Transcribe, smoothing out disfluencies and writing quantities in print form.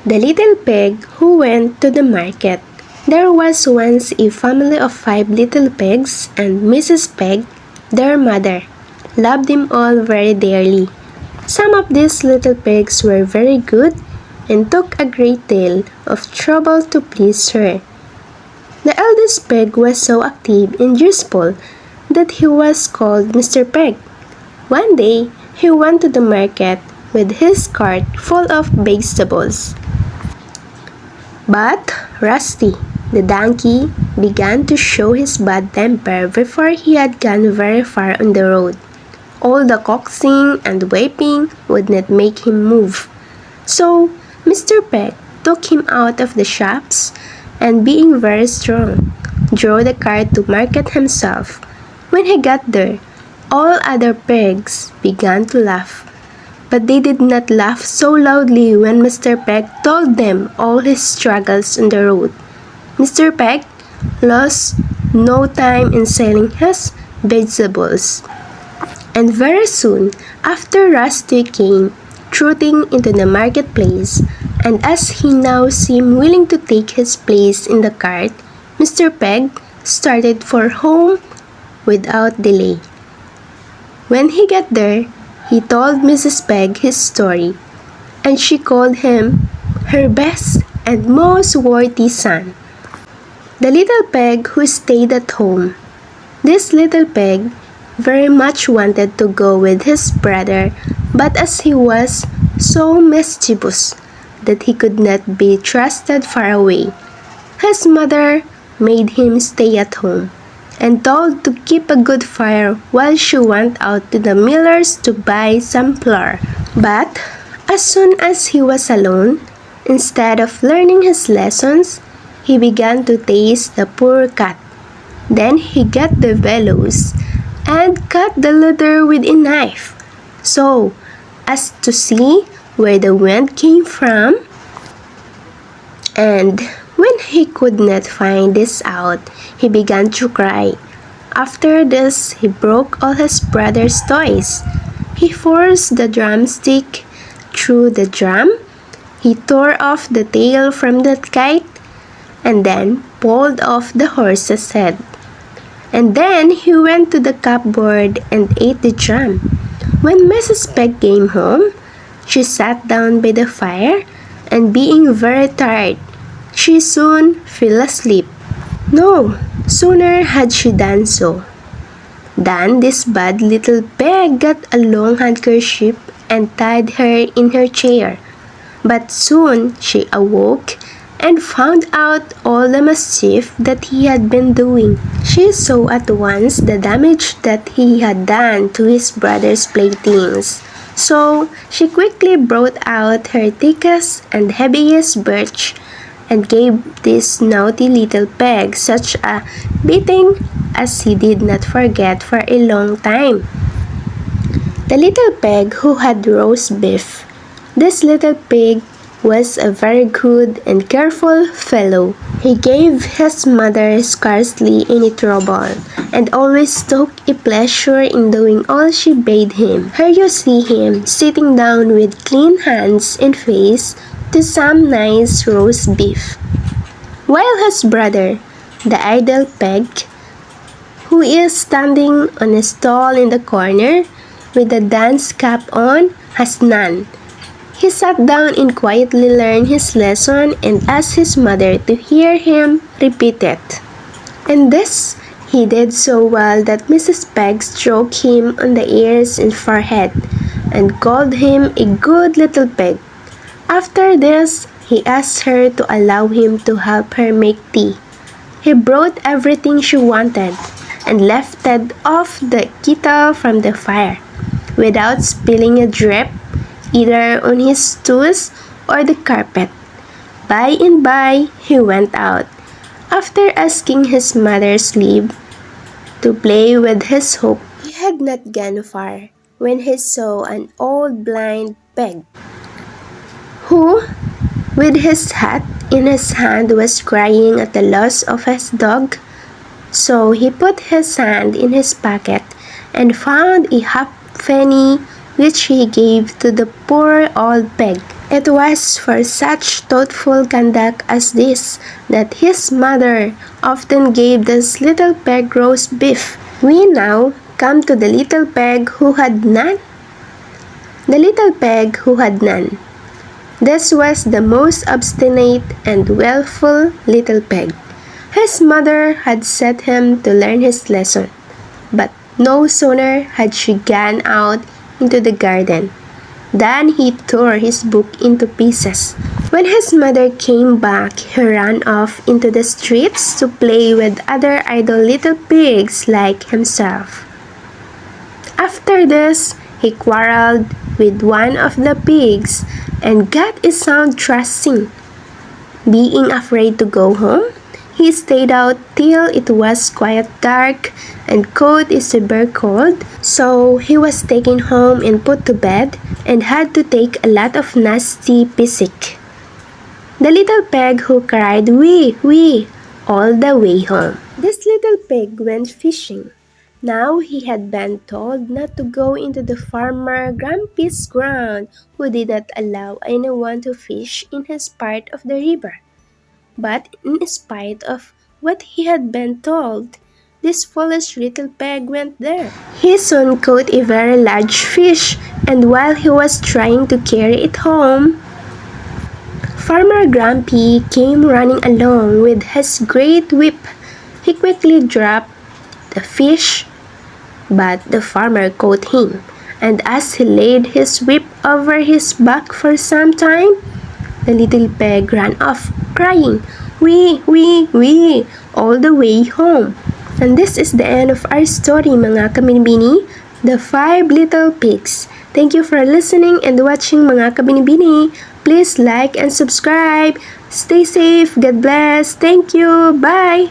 The Little Pig Who Went to the Market. There was once a family of 5 little pigs, and Mrs. Pig, their mother, loved them all very dearly. Some of these little pigs were very good and took a great deal of trouble to please her. The eldest pig was so active and useful that he was called Mr. Pig. One day, he went to the market with his cart full of vegetables. But Rusty, the donkey, began to show his bad temper before he had gone very far on the road. All the coaxing and wiping would not make him move. So Mr. Pig took him out of the shops and, being very strong, drove the cart to market himself. When he got there, all other pigs began to laugh. But they did not laugh so loudly when Mr. Pig told them all his struggles on the road. Mr. Pig lost no time in selling his vegetables. And very soon after, Rusty came trotting into the marketplace, and as he now seemed willing to take his place in the cart, Mr. Pig started for home without delay. When he got there, he told Mrs. Pig his story, and she called him her best and most worthy son. The little pig who stayed at home. This little pig very much wanted to go with his brother, but as he was so mischievous that he could not be trusted far away, his mother made him stay at home and told to keep a good fire while she went out to the miller's to buy some flour. But as soon as he was alone, instead of learning his lessons, he began to taste the poor cat. Then he got the bellows and cut the leather with a knife, so as to see where the wind came from. And when he could not find this out, he began to cry. After this, he broke all his brother's toys. He forced the drumstick through the drum. He tore off the tail from the kite, and then pulled off the horse's head. And then he went to the cupboard and ate the drum. When Mrs. Pig came home, she sat down by the fire, and being very tired, she soon fell asleep. No sooner had she done so than this bad little pig got a long handkerchief and tied her in her chair. But soon she awoke and found out all the mischief that he had been doing. She saw at once the damage that he had done to his brother's playthings. So she quickly brought out her thickest and heaviest birch and gave this naughty little pig such a beating as he did not forget for a long time. The little pig who had roast beef. This little pig was a very good and careful fellow. He gave his mother scarcely any trouble, and always took a pleasure in doing all she bade him. Here you see him sitting down with clean hands and face to some nice roast beef, while his brother, the idle pig, who is standing on a stall in the corner with a dance cap on, has none. He sat down and quietly learned his lesson and asked his mother to hear him repeat it. And this he did so well that Mrs. Pig stroked him on the ears and forehead and called him a good little pig. After this, he asked her to allow him to help her make tea. He brought everything she wanted and lifted off the kettle from the fire without spilling a drip either on his shoes or the carpet. By and by, he went out, after asking his mother's leave to play with his hoop. He had not gone far when he saw an old blind pig, who, with his hat in his hand, was crying at the loss of his dog. So he put his hand in his pocket and found a halfpenny, which he gave to the poor old pig. It was for such thoughtful conduct as this that his mother often gave this little peg roast beef. We now come to the little peg who had none. The little peg who had none. This was the most obstinate and willful little peg. His mother had set him to learn his lesson, but no sooner had she gone out into the garden than he tore his book into pieces. When his mother came back, he ran off into the streets to play with other idle little pigs like himself. After this, he quarreled with one of the pigs and got a sound thrashing. Being afraid to go home, he stayed out till it was quite dark and caught a severe cold, so he was taken home and put to bed and had to take a lot of nasty physic. The little pig who cried wee, wee, all the way home. This little pig went fishing. Now he had been told not to go into the farmer Grumpy's ground, who did not allow anyone to fish in his part of the river. But in spite of what he had been told, this foolish little pig went there. He soon caught a very large fish, and while he was trying to carry it home, Farmer Grumpy came running along with his great whip. He quickly dropped the fish, but the farmer caught him, and as he laid his whip over his back for some time, the little pig ran off, crying, wee, wee, wee, all the way home. And this is the end of our story, mga kabinibini, The 5 Little Pigs. Thank you for listening and watching, mga kabinibini. Please like and subscribe. Stay safe. God bless. Thank you. Bye.